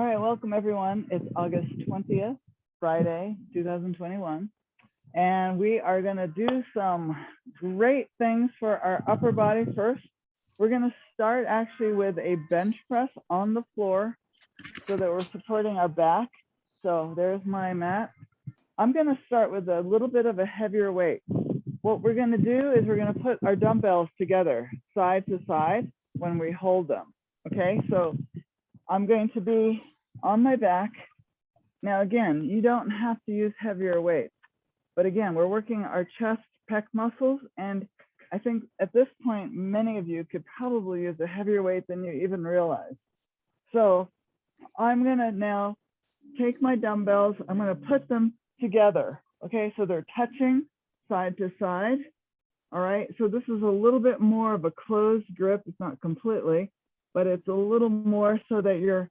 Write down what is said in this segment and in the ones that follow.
All right, welcome everyone. It's August 20th, Friday, 2021. And we are gonna do some great things for our upper body first. We're gonna start actually with a bench press on the floor so that we're supporting our back. So there's my mat. I'm gonna start with a little bit of a heavier weight. What we're gonna do is we're gonna put our dumbbells together, side to side, when we hold them, okay? So I'm going to be on my back. Now, again, you don't have to use heavier weights, but again, we're working our chest pec muscles. And I think at this point, many of you could probably use a heavier weight than you even realize. So I'm gonna now take my dumbbells, I'm gonna put them together. Okay, so they're touching side to side. All right, so this is a little bit more of a closed grip. It's not completely, but it's a little more so that your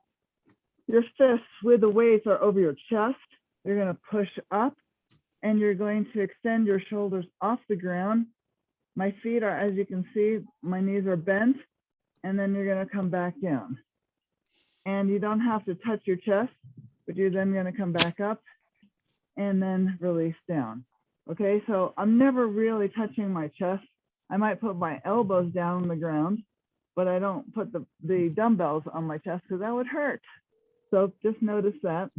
fists with the weights are over your chest. You're going to push up and you're going to extend your shoulders off the ground. My feet are, as you can see, my knees are bent, and then you're going to come back down. And you don't have to touch your chest, but you're then going to come back up and then release down. Okay, so I'm never really touching my chest. I might put my elbows down on the ground, but I don't put the dumbbells on my chest because that would hurt. So just notice that.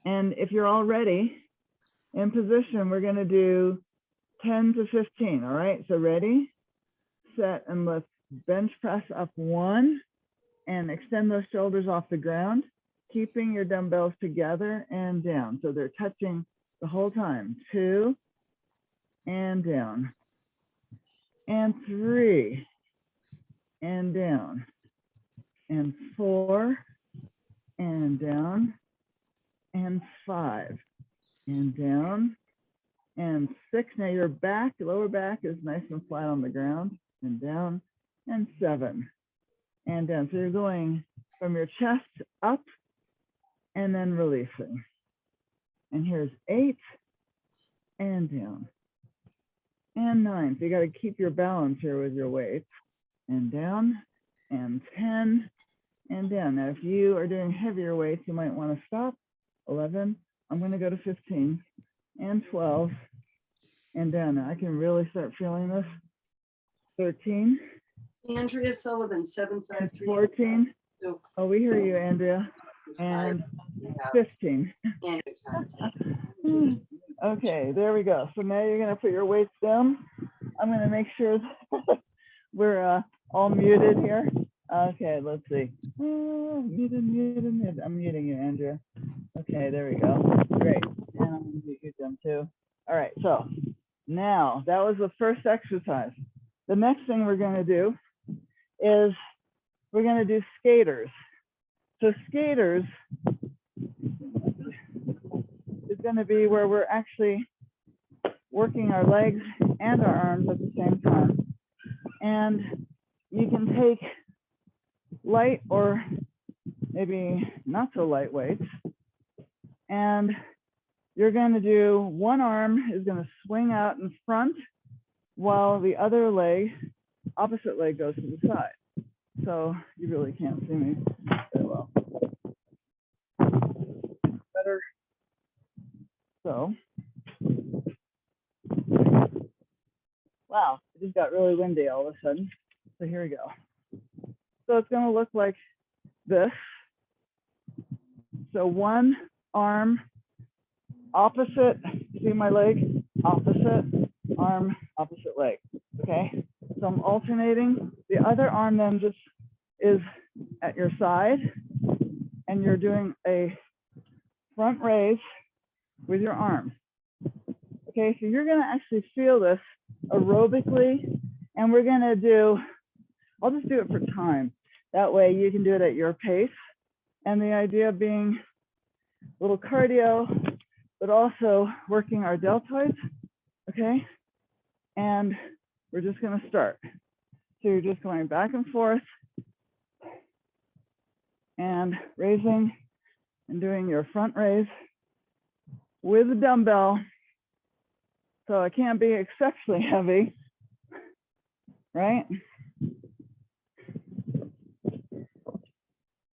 And if you're all ready in position, we're gonna do 10 to 15, all right? So ready, set, and let's bench press up 1 and extend those shoulders off the ground, keeping your dumbbells together and down. So they're touching the whole time. 2 and down. And 3 and down. And 4 and down. And 5 and down. And 6. Now your back, lower back is nice and flat on the ground. And down. And 7 and down. So you're going from your chest up and then releasing. And here's 8 and down. And 9. So you got to keep your balance here with your weights. And down. And 10 and down. Now, if you are doing heavier weights, you might want to stop. 11. I'm going to go to 15 and 12 and down. Now I can really start feeling this. 13. Andrea Sullivan, 753. 14. Oh, we hear you, Andrea. And 15. Okay, there we go. So now you're going to put your weights down. I'm going to make sure that we're all muted here. Okay, let's see. Muted. I'm muting you, Andrea. Okay, there we go. Great. And I'm going to mute them too. All right, so now that was the first exercise. The next thing we're going to do is we're going to do skaters. So skaters is going to be where we're actually working our legs and our arms at the same time. And you can take light or maybe not so light weights. And you're going to do one arm is going to swing out in front while the other leg, opposite leg, goes to the side. So you really can't see me very well. Better. So, wow, it just got really windy all of a sudden. So here we go. So it's going to look like this. So one arm, opposite, see my leg? Opposite arm, opposite leg, okay? So I'm alternating. The other arm then just is at your side, and you're doing a front raise with your arm. Okay, so you're gonna actually feel this aerobically, and we're gonna do, I'll just do it for time. That way you can do it at your pace. And the idea being a little cardio, but also working our deltoids, okay? And we're just gonna start. So you're just going back and forth and raising and doing your front raise with a dumbbell. So it can't be exceptionally heavy, right?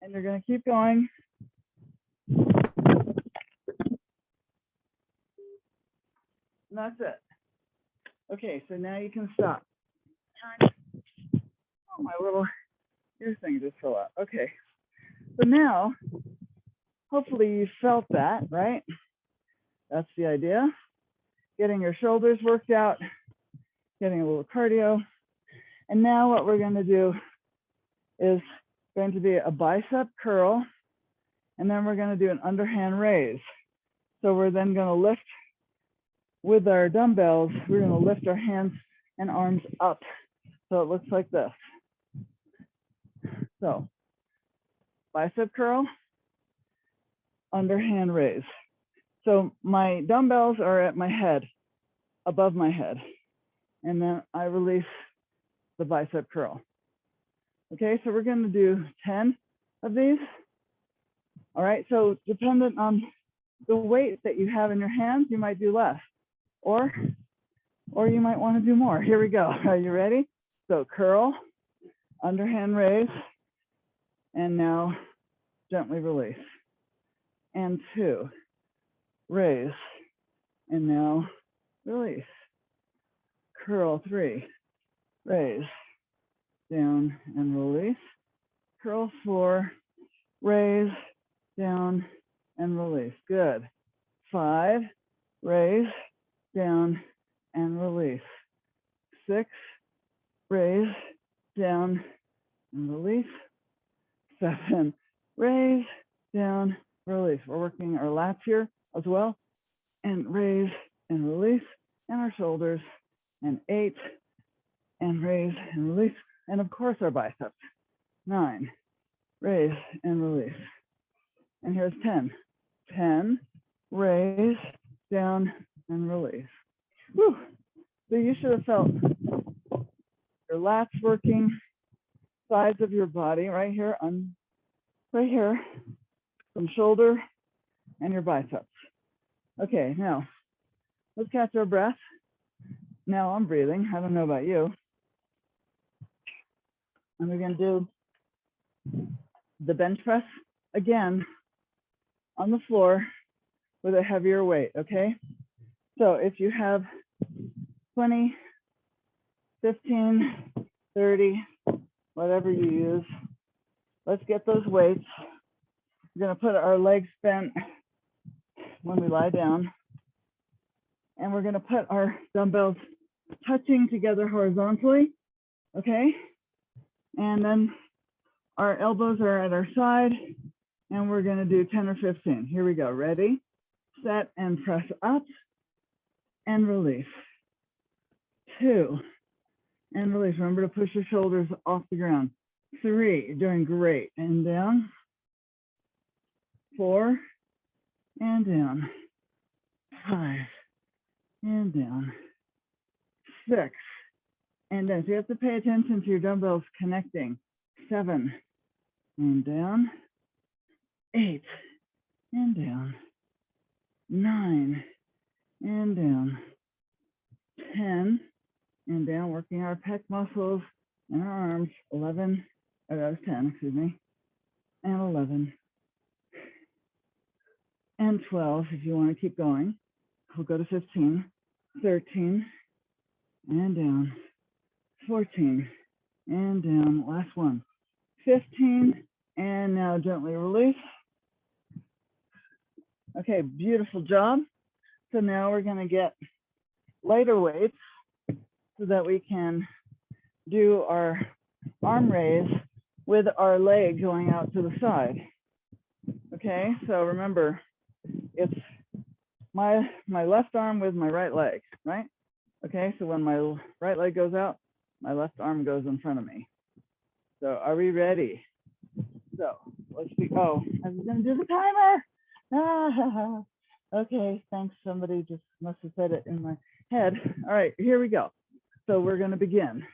And you're going to keep going And that's it. Okay, so now you can stop. Oh, my little ear thing just fell out. Okay, so now, hopefully you felt that, right? That's the idea. Getting your shoulders worked out, getting a little cardio. And now what we're going to do is going to be a bicep curl, and then we're going to do an underhand raise. So we're then going to lift with our dumbbells, we're going to lift our hands and arms up. So it looks like this. So bicep curl, underhand raise. So my dumbbells are at my head, above my head. And then I release the bicep curl. Okay, so we're going to do 10 of these. All right, so dependent on the weight that you have in your hands, you might do less, or you might want to do more. Here we go. Are you ready? So curl, underhand raise, and now gently release. And 2, raise, and now release. Curl, 3, raise, down and release. Curl, 4, raise, down and release. Good. 5, raise, down and release. 6, raise, down and release. 7, raise, down, release. We're working our lats here as well. And raise and release, and our shoulders. And 8, and raise and release. And of course our biceps. 9, raise and release. And here's 10. 10, raise, down, and release. Whew. So you should have felt your lats working, sides of your body right here, right here, from shoulder and your biceps. Okay, now let's catch our breath. Now I'm breathing. I don't know about you. And we're going to do the bench press again on the floor with a heavier weight, okay? So if you have 20, 15, 30, whatever you use, let's get those weights. We're going to put our legs bent when we lie down. And we're going to put our dumbbells touching together horizontally, okay? And then our elbows are at our side, and we're going to do 10 or 15. Here we go. Ready, set, and press up and release. 2, and release. Remember to push your shoulders off the ground. 3, you're doing great. And down. 4, and down. 5, and down. 6, and down. So you have to pay attention to your dumbbells connecting. 7, and down. 8, and down. 9, and down. 10, and down, working our pec muscles and our arms. 11, oh, that was 10, excuse me. And 11. And 12, if you want to keep going. We'll go to 15, 13, and down. 14, and down. Last one. 15, and now gently release. Okay, beautiful job. So now we're going to get lighter weights so that we can do our arm raise with our leg going out to the side. Okay, so remember, it's my left arm with my right leg, right? Okay, so when my right leg goes out, my left arm goes in front of me. So are we ready? So let's see. Oh, I was gonna do the timer. Ah, okay, thanks. Somebody just must have said it in my head. All right, here we go. So we're gonna begin.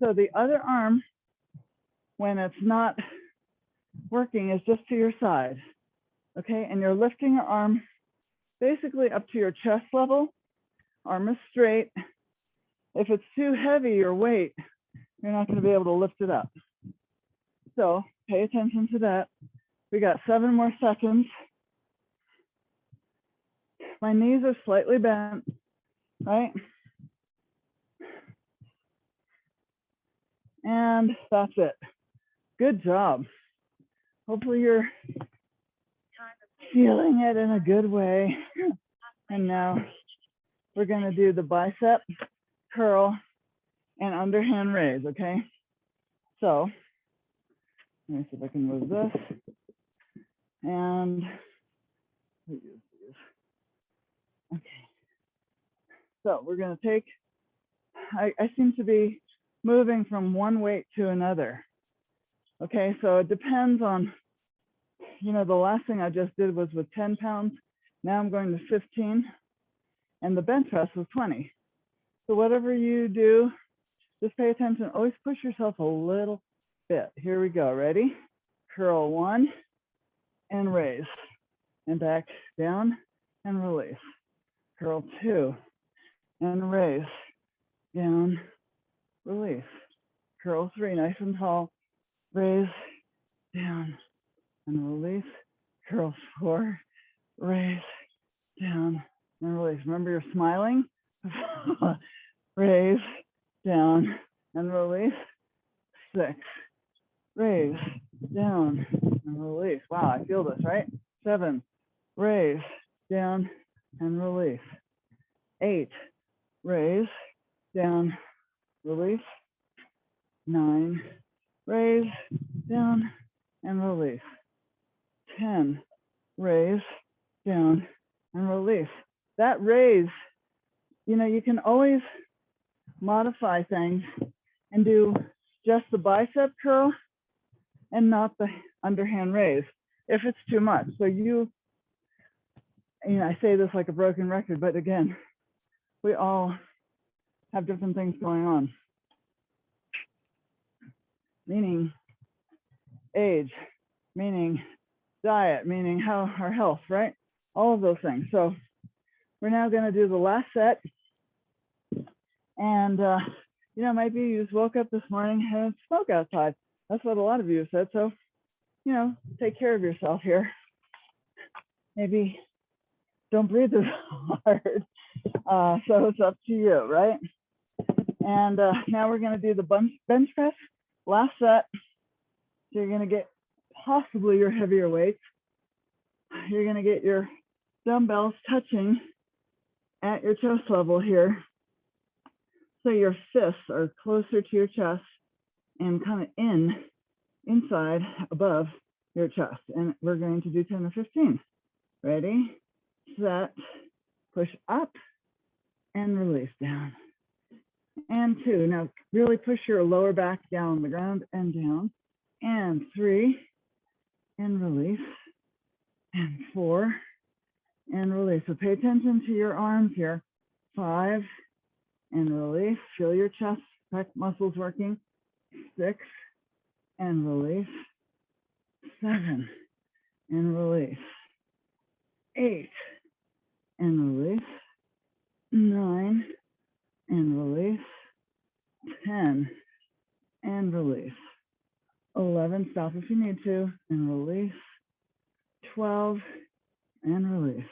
So the other arm, when it's not working, is just to your side. Okay, and you're lifting your arm basically up to your chest level. Arm is straight. If it's too heavy, your weight, you're not going to be able to lift it up. So pay attention to that. We got 7 more seconds. My knees are slightly bent, right? And that's it. Good job. Hopefully you're feeling it in a good way. And now we're going to do the bicep curl and underhand raise, okay? So let me see if I can move this. And okay. So we're going to take, I seem to be moving from one weight to another. Okay, so it depends on, you know, the last thing I just did was with 10 pounds. Now I'm going to 15, and the bench press was 20. So whatever you do, just pay attention. Always push yourself a little bit. Here we go. Ready? Curl 1 and raise. And back down and release. Curl 2 and raise. Down, release. Curl 3, nice and tall. Raise, down, and release. Curl 4, raise, down, and release. Remember, you're smiling. Raise, down, and release. 6, raise, down, and release. Wow, I feel this, right? 7, raise, down, and release. 8, raise, down, release. 9, raise, down, and release. 10, raise, down, and release. That raise, you know, you can always modify things and do just the bicep curl and not the underhand raise if it's too much. So you know, I say this like a broken record, but again, we all have different things going on. Meaning age, meaning diet, meaning how our health, right? All of those things. So we're now going to do the last set. And, you know, maybe you just woke up this morning and it's smoke outside. That's what a lot of you have said. So, you know, take care of yourself here. Maybe don't breathe as hard. So it's up to you, right? And now we're going to do the bench press, last set. So you're going to get possibly your heavier weights. You're going to get your dumbbells touching at your chest level here. So your fists are closer to your chest and kind of inside above your chest. And we're going to do 10 or 15. Ready, set, push up and release down. And 2, now really push your lower back down on the ground and down. And 3, and release. And 4, and release. So pay attention to your arms here. 5, and release. Feel your chest pec muscles working. 6, and release. 7, and release. 8, and release. 9, and release. 10, and release. 11, stop if you need to, and release. 12, and release.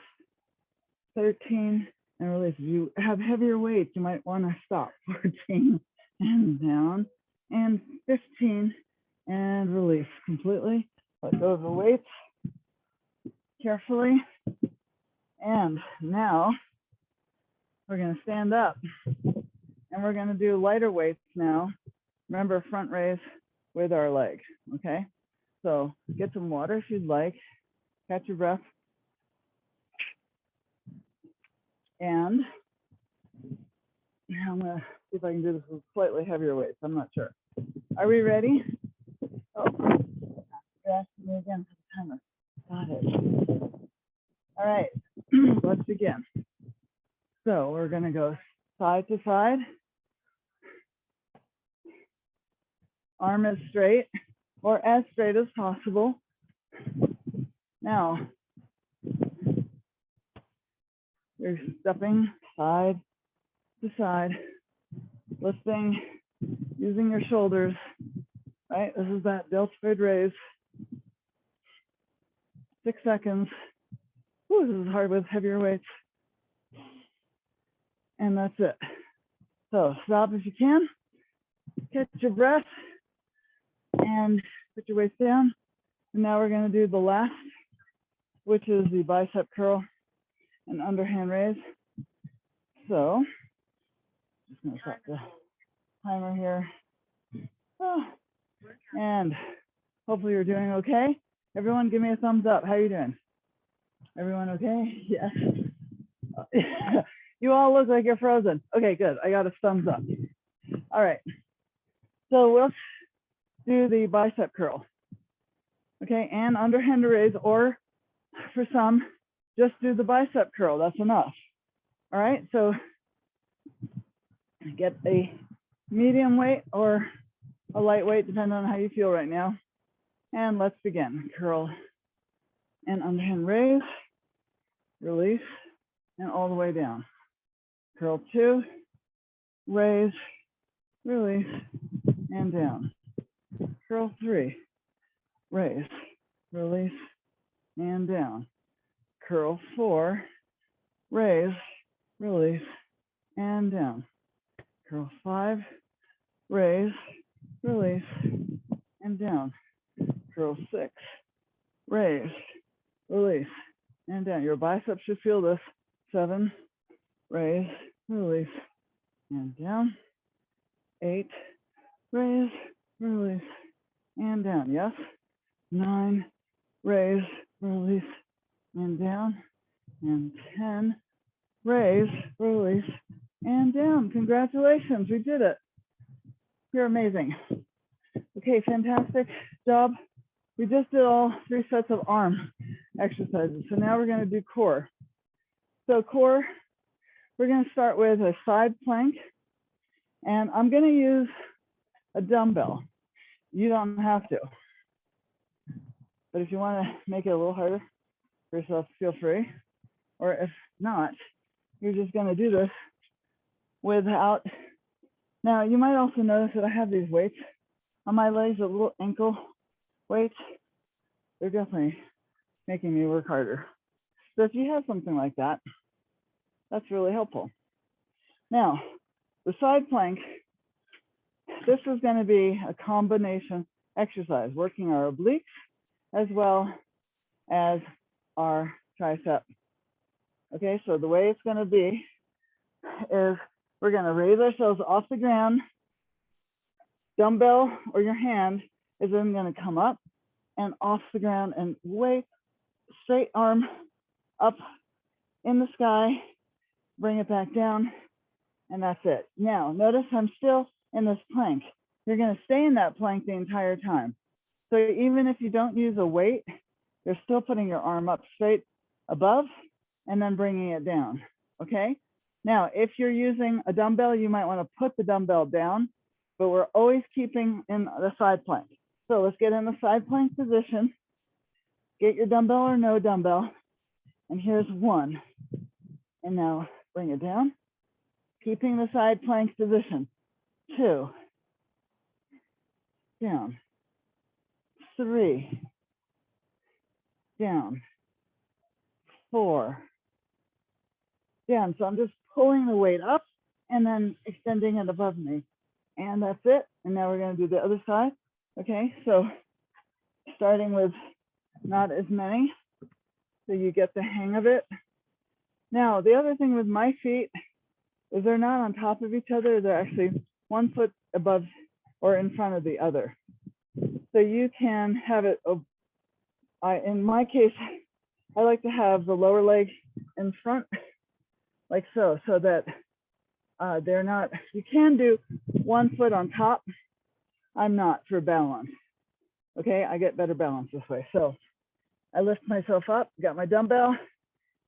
13, and release. If you have heavier weights, you might want to stop. 14, and down. And 15, and release completely. Let go of the weights carefully. And now we're going to stand up. And we're going to do lighter weights now. Remember, front raise with our leg, okay? So get some water if you'd like. Catch your breath. And now I'm going to see if I can do this with slightly heavier weights. I'm not sure. Are we ready? Oh, you're asking me again for the timer. Got it. All right, let's begin. So we're going to go side to side. Arm is straight or as straight as possible. Now, you're stepping side to side, lifting, using your shoulders, right? This is that deltoid raise. 6 seconds. Ooh, this is hard with heavier weights. And that's it. So stop if you can, catch your breath, and put your weights down. And now we're gonna do the last, which is the bicep curl and underhand raise. So, just gonna set the timer here. Oh, and hopefully you're doing okay. Everyone give me a thumbs up. How are you doing? Everyone okay? Yes. You all look like you're frozen. Okay, good. I got a thumbs up. All right. So let's do the bicep curl. Okay, and underhand raise, or for some, just do the bicep curl. That's enough. All right, so get a medium weight or a light weight, depending on how you feel right now. And let's begin. Curl and underhand raise, release, and all the way down. Curl 2, raise, release, and down. Curl 3, raise, release, and down. Curl 4, raise, release, and down. Curl 5, raise, release, and down. Curl 6, raise, release, and down. Your biceps should feel this. 7, raise, release, and down. 8, raise, release, and down. Yes. 9, raise, release, and down. And 10, raise, release, and down. Congratulations, we did it. You're amazing. Okay, fantastic job. We just did all 3 sets of arm exercises. So now we're going to do core. So core, we're going to start with a side plank. And I'm going to use a dumbbell. You don't have to. But if you want to make it a little harder for yourself, feel free. Or if not, you're just going to do this without. Now, you might also notice that I have these weights on my legs, a little ankle weights. They're definitely making me work harder. So if you have something like that, that's really helpful. Now, the side plank, this is going to be a combination exercise, working our obliques as well as our tricep. Okay, so the way it's going to be is we're going to raise ourselves off the ground. Dumbbell or your hand is then going to come up and off the ground and way straight arm up in the sky, bring it back down, and that's it. Now, notice I'm still in this plank. You're going to stay in that plank the entire time. So even if you don't use a weight, you're still putting your arm up straight above and then bringing it down, okay? Now, if you're using a dumbbell, you might want to put the dumbbell down, but we're always keeping in the side plank. So let's get in the side plank position. Get your dumbbell or no dumbbell. And here's 1. And now bring it down, keeping the side plank position. 2, down. 3, down. 4, down. So I'm just pulling the weight up and then extending it above me. And that's it. And now we're going to do the other side. Okay, so starting with not as many, so you get the hang of it. Now, the other thing with my feet is they're not on top of each other. They're actually 1 foot above or in front of the other. So you can have it, in my case, I like to have the lower leg in front, like so, so that they're not, you can do 1 foot on top. I'm not for balance. Okay, I get better balance this way. So I lift myself up, got my dumbbell,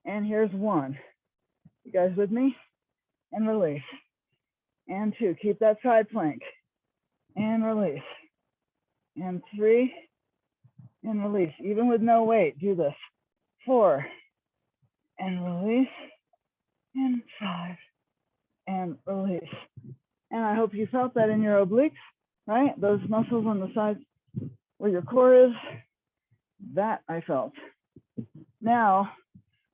and here's 1. You guys with me? And release. And 2, keep that side plank. And release. And 3, and release. Even with no weight, do this. 4, and release. And 5, and release. And I hope you felt that in your obliques, right? Those muscles on the sides where your core is, that I felt. Now,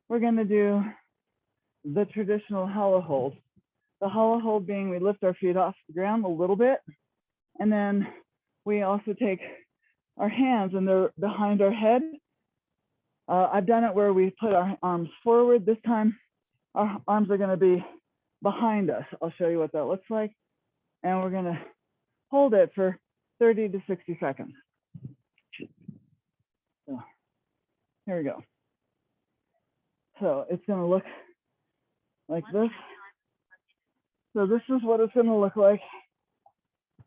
we're going to do the traditional hollow hold. The hollow hold being we lift our feet off the ground a little bit, and then we also take our hands and they're behind our head. I've done it where we put our arms forward. This time, our arms are going to be behind us. I'll show you what that looks like. And we're going to hold it for 30 to 60 seconds. So here we go. So it's going to look like this. So this is what it's going to look like.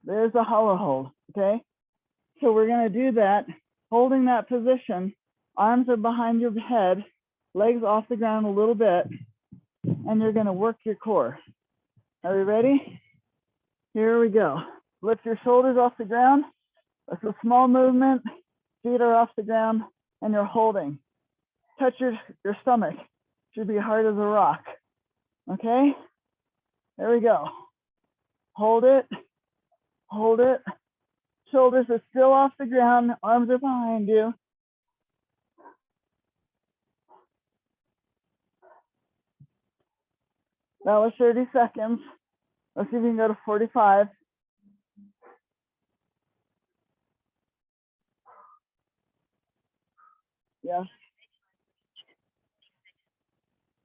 There's a hollow hold, okay? So we're going to do that, holding that position. Arms are behind your head, legs off the ground a little bit, and you're going to work your core. Are you ready? Here we go. Lift your shoulders off the ground. It's a small movement. Feet are off the ground, and you're holding. Touch your stomach. Should be hard as a rock. Okay? There we go. Hold it. Hold it. Shoulders are still off the ground. Arms are behind you. That was 30 seconds. Let's see if we can go to 45. Yes.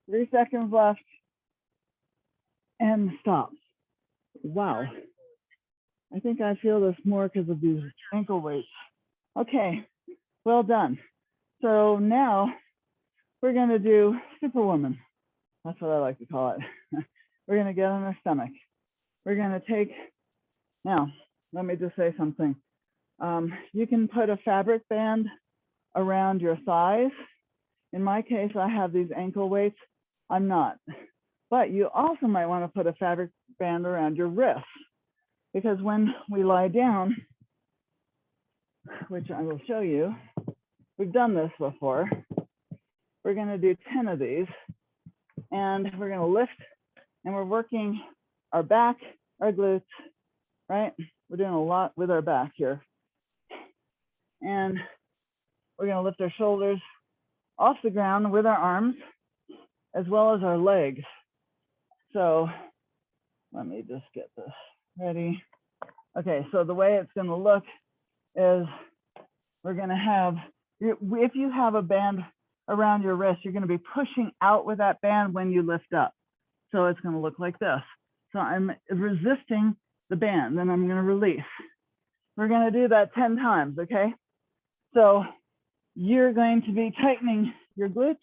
3 seconds left. And stop. Wow. I think I feel this more because of these ankle weights. Okay, well done. So now we're going to do Superwoman. That's what I like to call it. We're going to get on our stomach. We're going to take, now, let me just say something. You can put a fabric band around your thighs. In my case, I have these ankle weights. I'm not. But you also might want to put a fabric band around your wrists, because when we lie down, which I will show you, we've done this before. We're going to do 10 of these, and we're going to lift, and we're working our back, our glutes, right? We're doing a lot with our back here. And we're going to lift our shoulders off the ground with our arms, as well as our legs. So let me just get this ready. Okay, so the way it's going to look is we're going to have, if you have a band around your wrist, you're going to be pushing out with that band when you lift up. So it's going to look like this. So I'm resisting the band, then I'm going to release. We're going to do that 10 times, okay? So you're going to be tightening your glutes,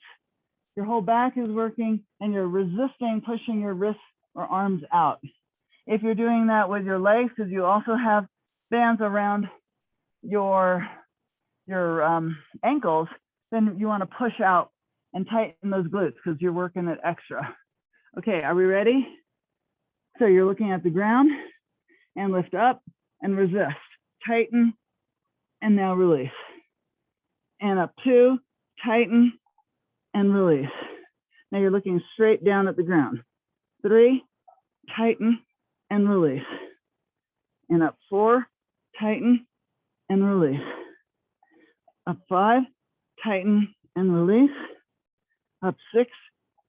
your whole back is working, and you're resisting pushing your wrists or arms out. If you're doing that with your legs, because you also have bands around your ankles, then you want to push out and tighten those glutes because you're working it extra. Okay, are we ready? So you're looking at the ground and lift up and resist. Tighten and now release. And up 2, tighten and release. Now you're looking straight down at the ground. 3, tighten and release. And up 4, tighten and release. Up 5, tighten and release. Up 6,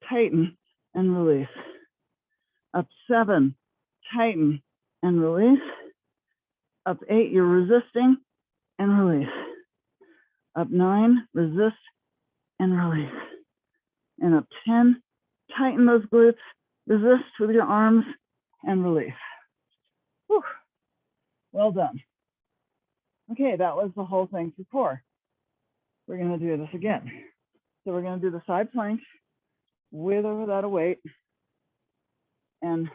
tighten and release. Up 7, tighten and release. Up 8, you're resisting and release. Up 9, resist and release. And up 10, tighten those glutes, resist with your arms and release. Whew. Well done. Okay, that was the whole thing for core. We're going to do this again. So we're going to do the side plank with or without a weight. And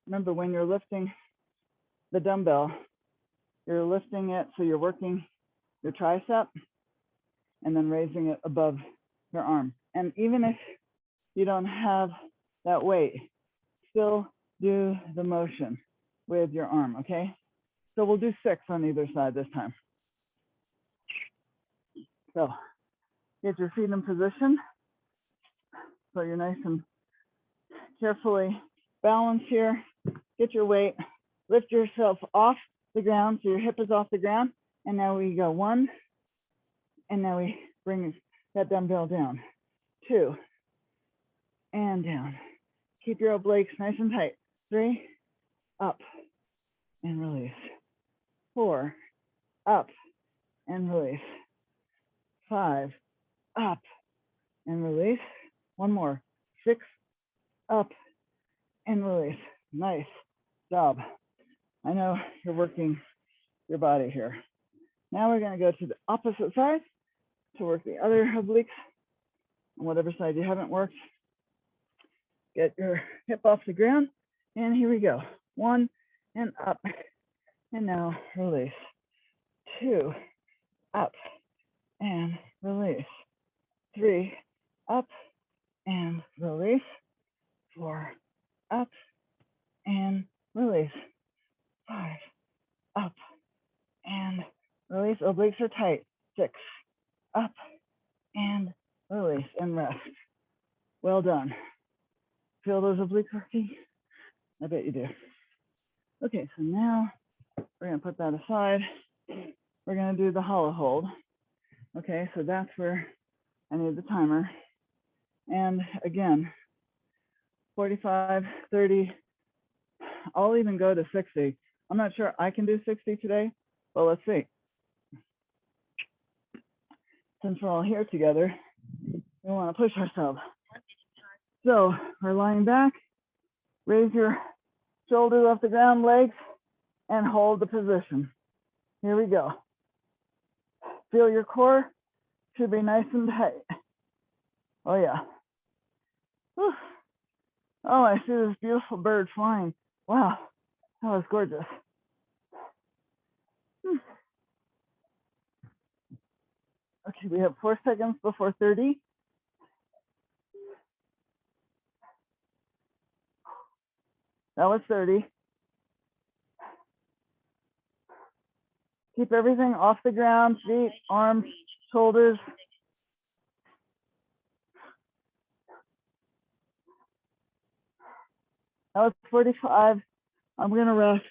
remember, when you're lifting the dumbbell, you're lifting it so you're working your tricep and then raising it above your arm. And even if you don't have that weight, still do the motion with your arm, okay? So we'll do 6 on either side this time. So get your feet in position so you're nice and carefully balanced here. Get your weight, lift yourself off the ground so your hip is off the ground. And now we go 1, and now we bring that dumbbell down. 2, and down. Keep your obliques nice and tight. 3, up and release. 4, up and release. 5, up and release. One more. 6, up and release. Nice job. I know you're working your body here. Now we're going to go to the opposite side to work the other obliques on whatever side you haven't worked. Get your hip off the ground, and here we go. 1 and up, and now release. 2, up and release. 3, up and release. 4, up and release. 5, up and release. Obliques are tight. 6, up and release and rest. Well done. Feel those obliques working? I bet you do. Okay, so now we're gonna put that aside. We're gonna do the hollow hold. Okay, so that's where I need the timer. And again, 45, 30, I'll even go to 60. I'm not sure I can do 60 today, but let's see. Since we're all here together, we want to push ourselves. So we're lying back, raise your shoulders off the ground, legs, and hold the position. Here we go. Feel your core, should be nice and tight. Oh yeah. Whew. Oh, I see this beautiful bird flying. Wow, that was gorgeous. Okay, we have 4 seconds before 30. That was 30. Keep everything off the ground, feet, arms, shoulders. That was 45. I'm gonna rest.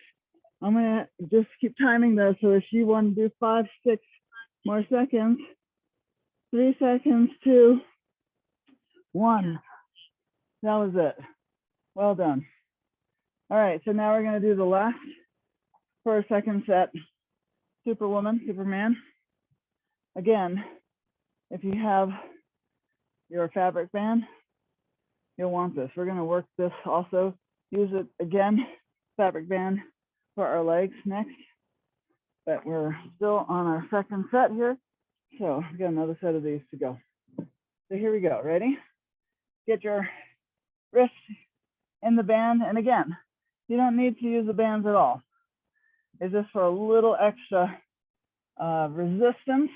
I'm gonna just keep timing those. So if you want to do 5, 6 more seconds, 3 seconds, 2, 1. That was it. Well done. All right, so now we're gonna do the last for a second set. Superwoman, Superman. Again, if you have your fabric band, you'll want this. We're gonna work this also. Use it again, fabric band for our legs next. But we're still on our second set here. So we got another set of these to go. So here we go, ready? Get your wrist in the band. And again, you don't need to use the bands at all. It's just for a little extra resistance,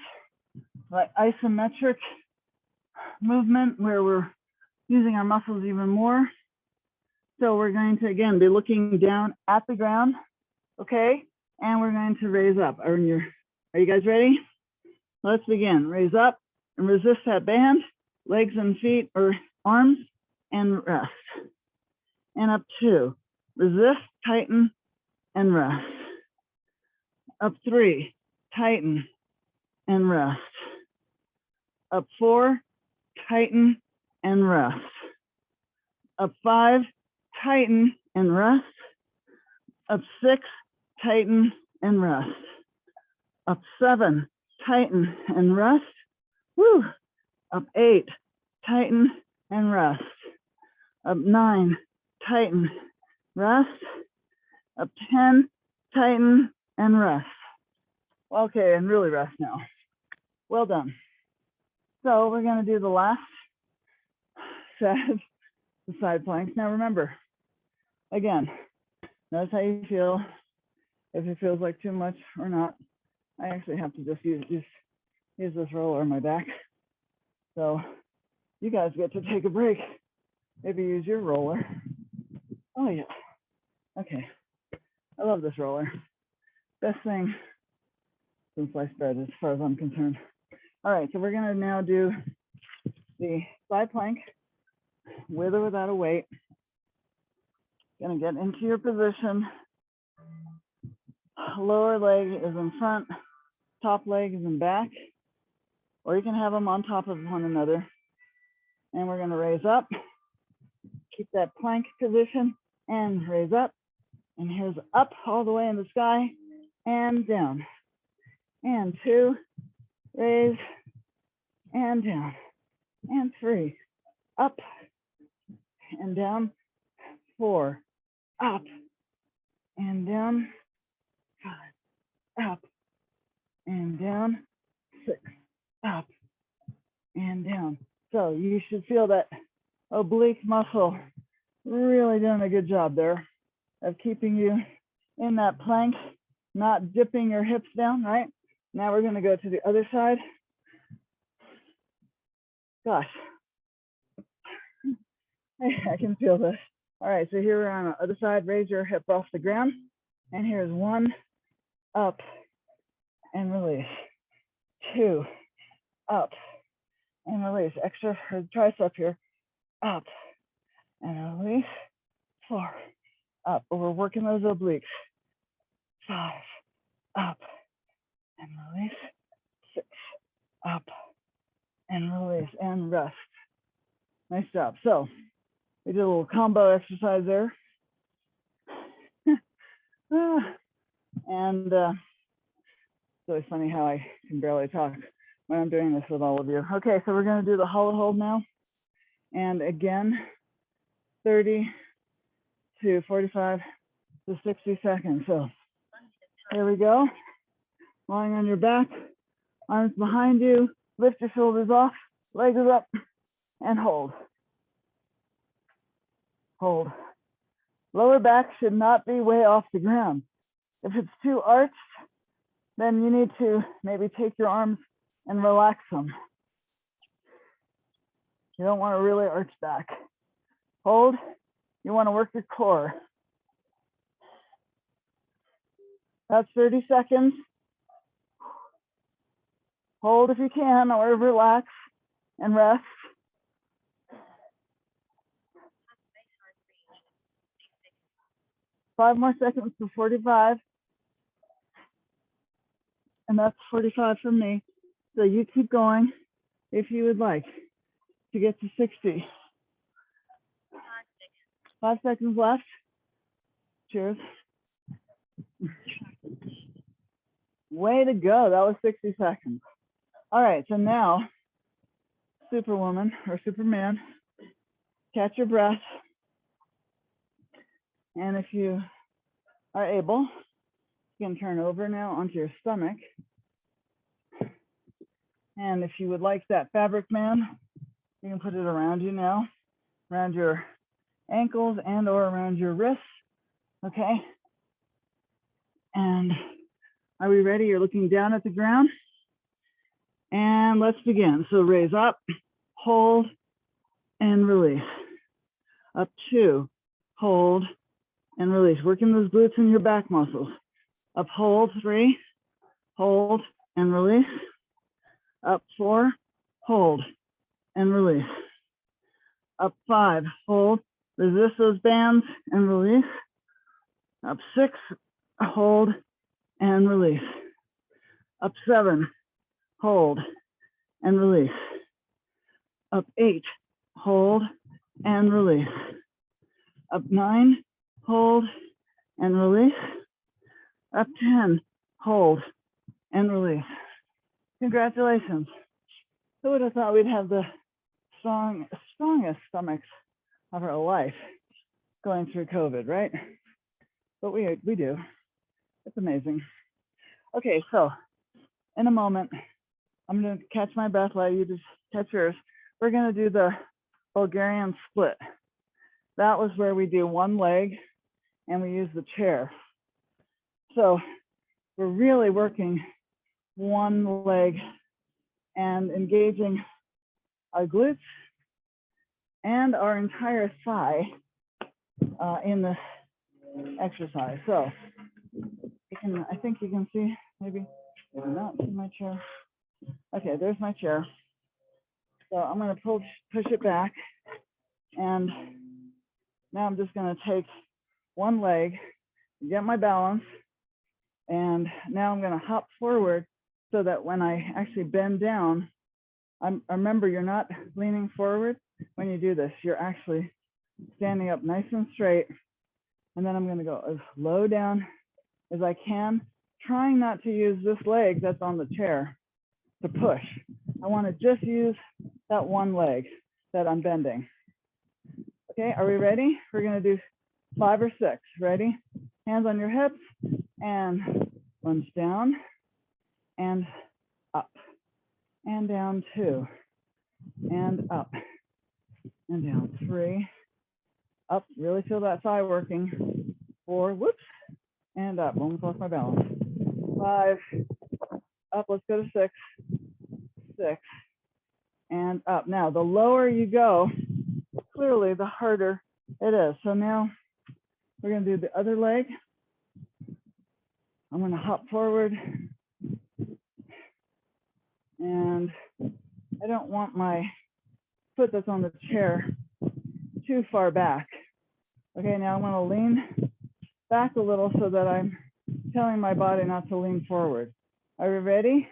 like isometric movement where we're using our muscles even more. So we're going to, again, be looking down at the ground, okay? And we're going to raise up. Are you guys ready? Let's begin. Raise up and resist that band, legs and feet or arms, and rest. And up 2, resist, tighten, and rest. Up 3, tighten, and rest. Up 4, tighten, and rest. Up 5, tighten, and rest. Up 6, tighten, and rest. Up 7, tighten, and rest. Woo. Up 8, tighten, and rest. Up 9, tighten, rest. Up 10, tighten, and rest. Okay, and really rest now. Well done. So we're going to do the last set, the side planks. Now remember, again, notice how you feel, if it feels like too much or not. I actually have to just use this roller on my back. So you guys get to take a break. Maybe use your roller. Oh yeah. Okay. I love this roller. Best thing since sliced bread as far as I'm concerned. All right, so we're gonna now do the side plank with or without a weight. Gonna get into your position. Lower leg is in front, top leg is in back, or you can have them on top of one another. And we're gonna raise up, keep that plank position, and raise up. And here's up all the way in the sky and down. And 2, raise and down. And 3, up and down. 4, up and down. 5, up and down. 6, up and down. So you should feel that oblique muscle really doing a good job there of keeping you in that plank, not dipping your hips down, right? Now we're going to go to the other side. Gosh, I can feel this. All right, so here we're on the other side. Raise your hip off the ground. And here's 1, up and release. 2, up and release. Extra for the tricep here. Up and release. 4, up. But we're working those obliques. 5, up and release. 6, up and release and rest. Nice job. So we did a little combo exercise there. And it's really funny how I can barely talk when I'm doing this with all of you. Okay, so we're going to do the hollow hold now. And again, 30 to 45 to 60 seconds. So here we go. Lying on your back, arms behind you, lift your shoulders off, legs up, and hold. Hold. Lower back should not be way off the ground. If it's too arched, then you need to maybe take your arms and relax them. You don't want to really arch back. Hold. You want to work your core. That's 30 seconds. Hold if you can, or relax and rest. Five more seconds to 45. And that's 45 for me. So you keep going if you would like to get to 60. 5 seconds left. Cheers. Way to go. That was 60 seconds. All right, so now, Superwoman or Superman, catch your breath. And if you are able, you can turn over now onto your stomach. And if you would like that fabric man, you can put it around you now, around your ankles and or around your wrists, okay? And are we ready? You're looking down at the ground. And let's begin. So raise up, hold, and release. Up 2, hold, and release. Working those glutes and your back muscles. Up, hold, 3, hold, and release. Up 4, hold, and release. Up 5, hold, resist those bands, and release. Up 6, hold, and release. Up 7, hold, and release. Up 8, hold, and release. Up 9, hold, and release. Up 10, hold, and release. Congratulations. Who would have thought we'd have the strongest stomachs of our life going through COVID, right? But we do. It's amazing. Okay, so in a moment, I'm going to catch my breath while you just catch yours. We're going to do the Bulgarian split. That was where we do one leg and we use the chair. So we're really working one leg and engaging our glutes and our entire thigh in this exercise. So you can, I think you can see, maybe not see my chair. Okay, there's my chair. So I'm going to push it back, and now I'm just going to take one leg, get my balance, and now I'm going to hop forward so that when I actually bend down, remember, you're not leaning forward when you do this. You're actually standing up nice and straight And then I'm gonna go as low down as I can, trying not to use this leg that's on the chair to push. I wanna just use that one leg that I'm bending. Okay, are we ready? We're gonna do 5 or 6, ready? Hands on your hips and lunge down and up and down 2 and up and down 3, up, really feel that thigh working, 4, whoops, and up, almost lost my balance, 5, up, let's go to 6, 6, and up. Now, the lower you go, clearly the harder it is. So now we're gonna do the other leg. I'm gonna hop forward, and I don't want my foot that's on the chair too far back. Okay, now I'm gonna lean back a little so that I'm telling my body not to lean forward. Are we ready?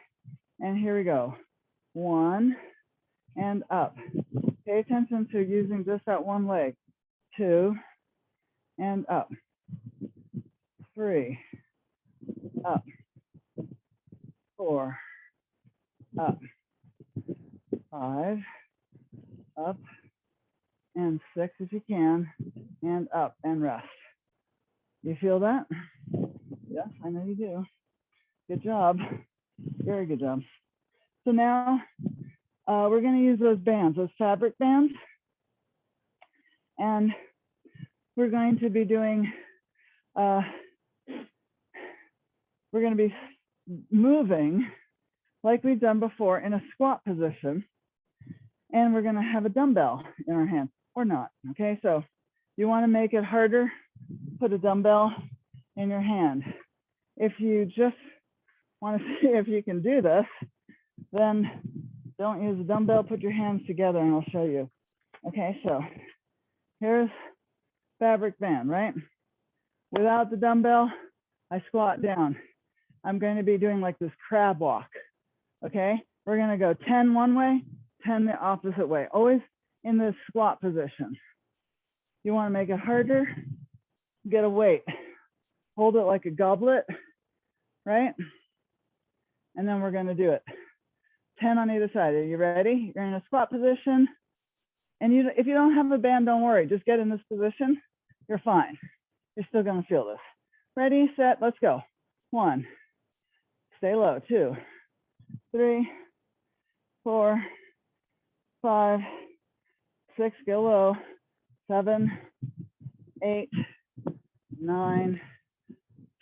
And here we go. 1 and up. Pay attention to using just that one leg. 2 and up. 3, up. 4, up. 5, up. And 6 if you can, and up and rest. You feel that? Yes, I know you do. Good job. Very good job. So now we're going to use those bands, those fabric bands. And we're going to be doing, we're going to be moving like we've done before in a squat position. And we're going to have a dumbbell in our hand or not. Okay, so you want to make it harder, put a dumbbell in your hand. If you just want to see if you can do this, then don't use a dumbbell, put your hands together and I'll show you. Okay, so here's fabric band, right? Without the dumbbell, I squat down. I'm going to be doing like this crab walk. Okay, we're going to go 10 one way, 10 the opposite way, always in this squat position. You want to make it harder, get a weight, hold it like a goblet, right? And then we're going to do it 10 on either side. Are you ready? You're in a squat position, and if you don't have a band, don't worry, just get in this position, you're fine. You're still going to feel this. Ready, set, let's go. 1, stay low. 2, 3, 4, 5, 6, go low. 7, 8, 9,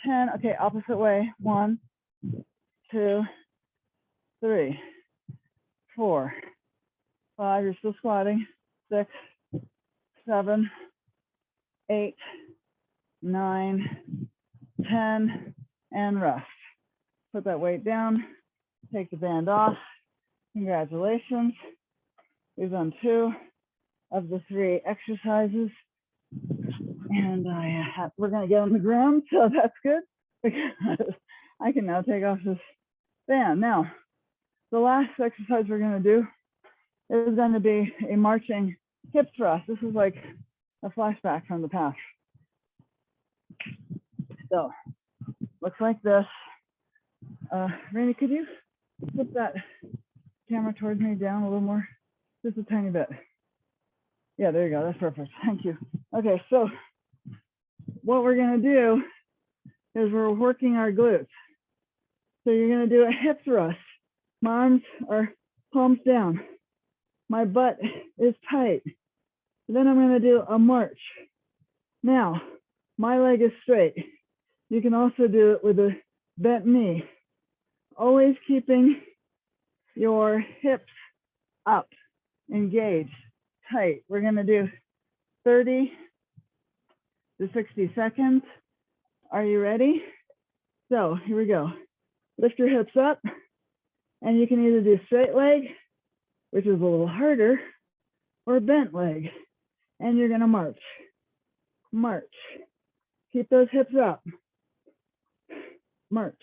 10. Okay, opposite way. 1, 2, 3, 4, 5. You're still squatting. 6, 7, 8, 9, 10, and rest. Put that weight down. Take the band off. Congratulations. We've done 2 of the 3 exercises, and we're going to get on the ground, so that's good because I can now take off this band. Now, the last exercise we're going to do is going to be a marching hip thrust. This is like a flashback from the past. So, looks like this. Rainy, could you flip that camera towards me down a little more? Just a tiny bit. Yeah, there you go. That's perfect. Thank you. Okay, so what we're going to do is we're working our glutes. So you're going to do a hip thrust. My arms are palms down. My butt is tight. Then I'm going to do a march. Now, my leg is straight. You can also do it with a bent knee. Always keeping your hips up, engaged, tight. We're going to do 30 to 60 seconds. Are you ready? So here we go. Lift your hips up, and you can either do straight leg, which is a little harder, or bent leg. And you're going to march. March. Keep those hips up. March.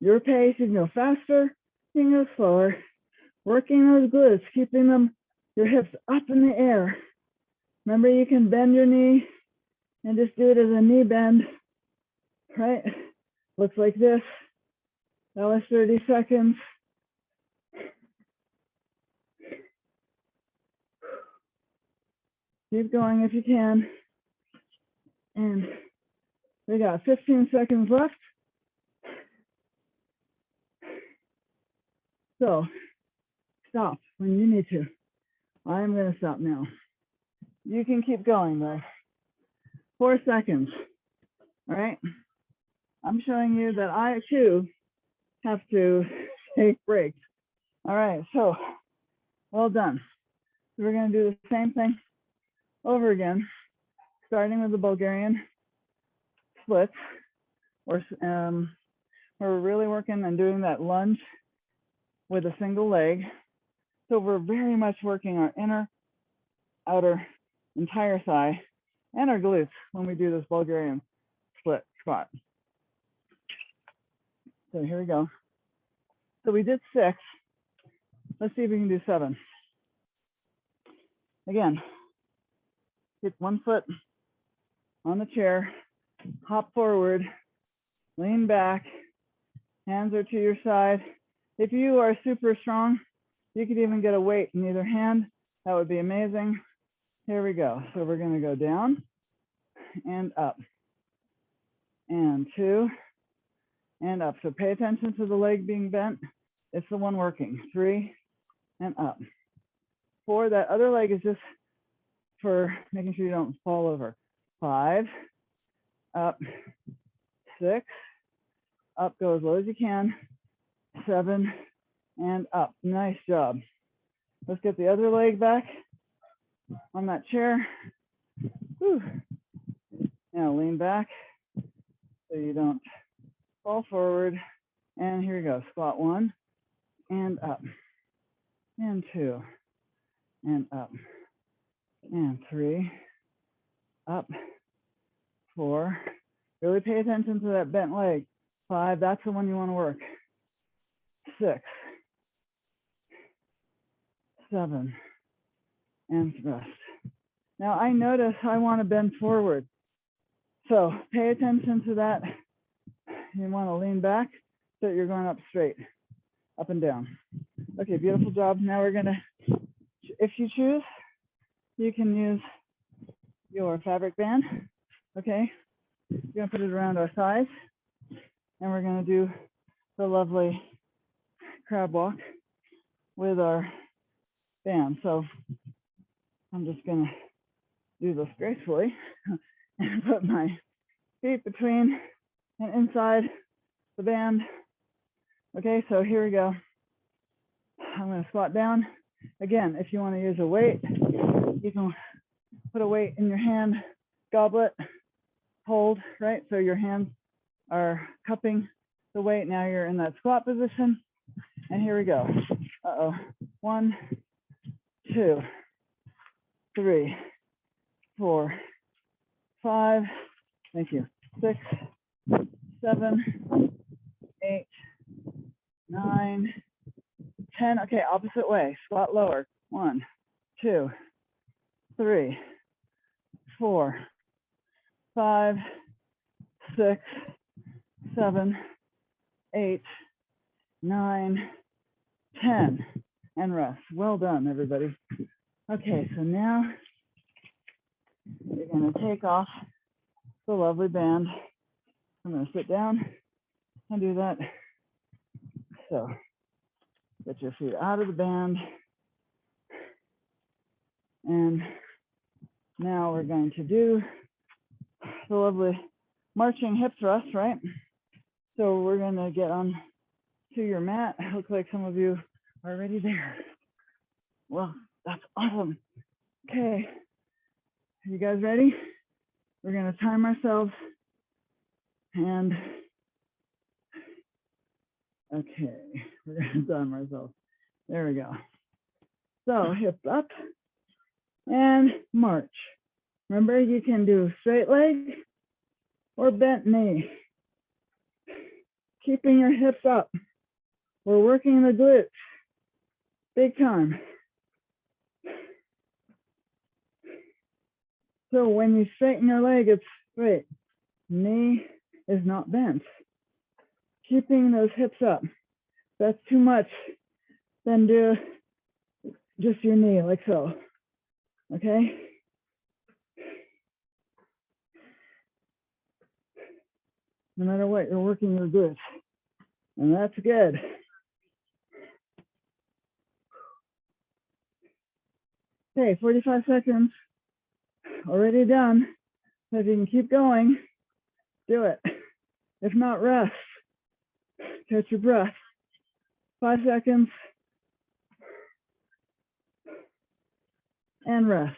Your pace, you can go faster, you can go slower. Working those glutes, keeping them, your hips up in the air. Remember, you can bend your knee And just do it as a knee bend, right? Looks like this. That was 30 seconds. Keep going if you can. And we got 15 seconds left. So stop when you need to. I'm going to stop now. You can keep going though. 4 seconds. All right. I'm showing you that I too have to take breaks. All right. So well done. So we're going to do the same thing over again, starting with the Bulgarian splits. We're really working and doing that lunge with a single leg. So we're very much working our inner, outer, entire thigh and our glutes when we do this Bulgarian split squat. So here we go. So we did 6. Let's see if we can do 7. Again, get one foot on the chair, hop forward, lean back, hands are to your side. If you are super strong, you could even get a weight in either hand. That would be amazing. Here we go. So we're going to go down and up and 2 and up. So pay attention to the leg being bent. It's the one working. 3 and up. 4, that other leg is just for making sure you don't fall over. 5, up, 6, up, go as low as you can. 7 and up. Nice job. Let's get the other leg back on that chair. Whew. Now lean back so you don't fall forward. And here we go. Squat 1 and up and 2 and up and 3 up, 4. Really pay attention to that bent leg. 5, that's the one you want to work. 6, 7, and rest. Now I notice I want to bend forward. So pay attention to that. You want to lean back so that you're going up straight, up and down. Okay, beautiful job. Now we're gonna, if you choose, you can use your fabric band. Okay, we're gonna put it around our thighs and we're gonna do the lovely crab walk with our band. So I'm just gonna do this gracefully and put my feet between and inside the band. Okay, so here we go. I'm gonna squat down. Again, if you wanna use a weight, you can put a weight in your hand, goblet, hold, right? So your hands are cupping the weight. Now you're in that squat position. And here we go. Uh-oh. 1, 2, 3, 4, 5. Thank you. 6, 7, 8, 9, 10. Okay, opposite way. Squat lower. 1, 2, 3, 4, 5, 6, 7, 8, 9, 10. And rest. Well done, everybody. Okay, so now you're going to take off the lovely band. I'm going to sit down and do that. So get your feet out of the band. And now we're going to do the lovely marching hip thrust, right? So we're going to get on to your mat. Looks like some of you are already there. Well, that's awesome. Okay, you guys ready? We're going to time ourselves. And okay, we're going to time ourselves. There we go. So hips up and march. Remember, you can do straight leg or bent knee. Keeping your hips up. We're working the glutes. Big time. So when you straighten your leg, it's straight. Knee is not bent. Keeping those hips up. If that's too much, then do just your knee like so. Okay? No matter what, you're working your glutes. And that's good. Okay, 45 seconds. Already done. So if you can keep going, do it. If not, rest. Catch your breath. 5 seconds. And rest.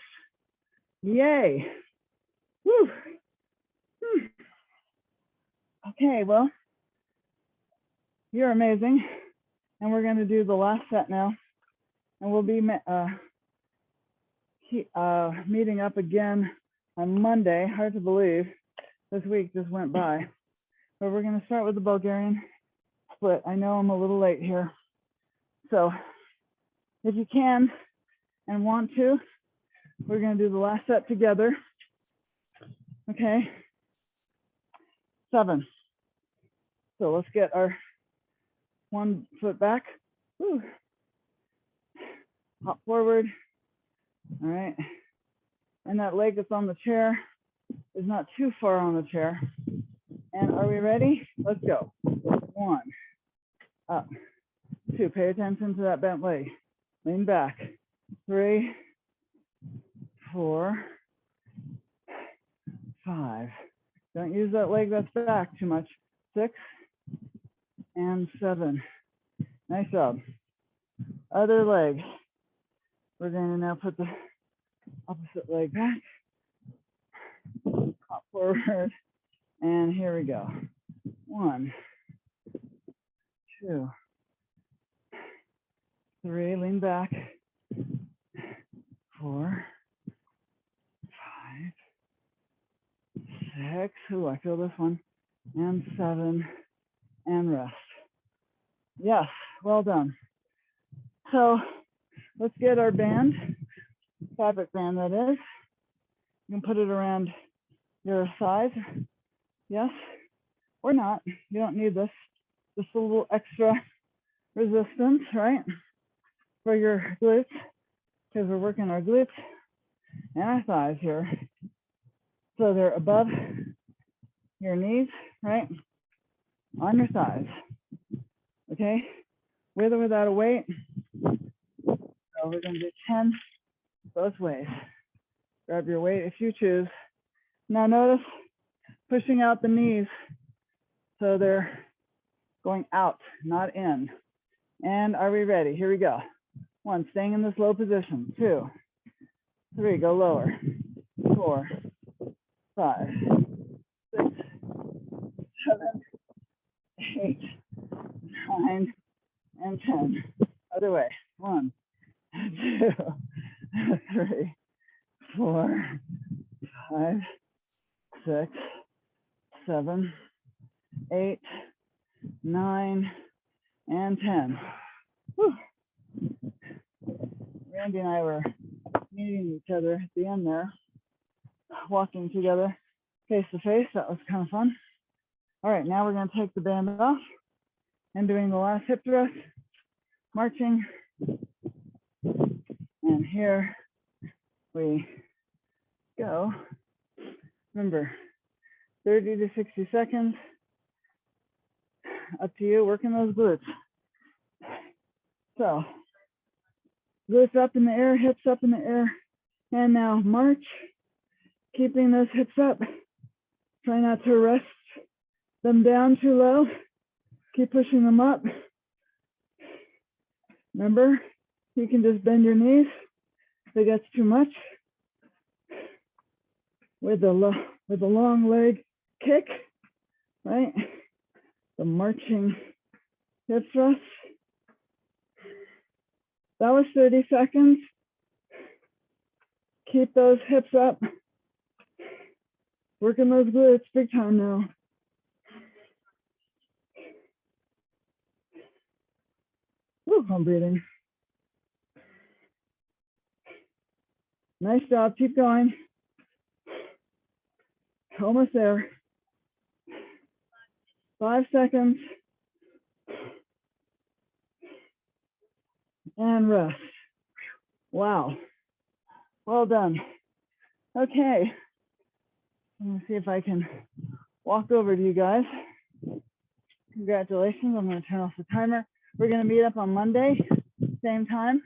Yay. Whew. Okay, well, you're amazing. And we're going to do the last set now. And we'll be meeting up again on Monday. Hard to believe. This week just went by. But we're going to start with the Bulgarian split. I know I'm a little late here. So if you can and want to, we're going to do the last set together. Okay. 7. So let's get our 1 foot back. Woo. Hop forward. All right. And that leg that's on the chair is not too far on the chair. And are we ready? Let's go. 1, up. 2, pay attention to that bent leg. Lean back. 3, 4, 5. Don't use that leg that's back too much. 6 and 7. Nice job. Other leg. We're going to now put the opposite leg back. Hop forward. And here we go. 1, 2, 3. Lean back. 4, 5, 6. Ooh, I feel this one. And 7. And rest. Yes, well done. So let's get our band, fabric band that is. You can put it around your thighs. Yes, or not. You don't need this. Just a little extra resistance, right? For your glutes, because we're working our glutes and our thighs here. So they're above your knees, right? On your thighs. Okay? With or without a weight. So we're going to do 10 both ways. Grab your weight if you choose. Now notice pushing out the knees so they're going out, not in. And are we ready? Here we go. 1, staying in this low position. 2, 3, go lower. 4, 5, 6, 7, 8, 9, and 10. Other way. 1, 2, 3, 4, 5, 6, 7, 8, 9, and 10. Whew. Randy and I were meeting each other at the end there, walking together face to face. That was kind of fun. All right, now we're going to take the band off and doing the last hip thrust, marching. And here we go. Remember, 30 to 60 seconds. Up to you, working those glutes. So, glutes up in the air, hips up in the air. And now march, keeping those hips up. Try not to rest them down too low. Keep pushing them up. Remember, you can just bend your knees if it gets too much. With the long leg kick, right? The marching hip thrust. That was 30 seconds. Keep those hips up. Working those glutes big time now. Woo, I'm breathing. Nice job, keep going. Almost there. 5 seconds. And rest. Wow. Well done. Okay. Let me see if I can walk over to you guys. Congratulations. I'm going to turn off the timer. We're going to meet up on Monday, same time.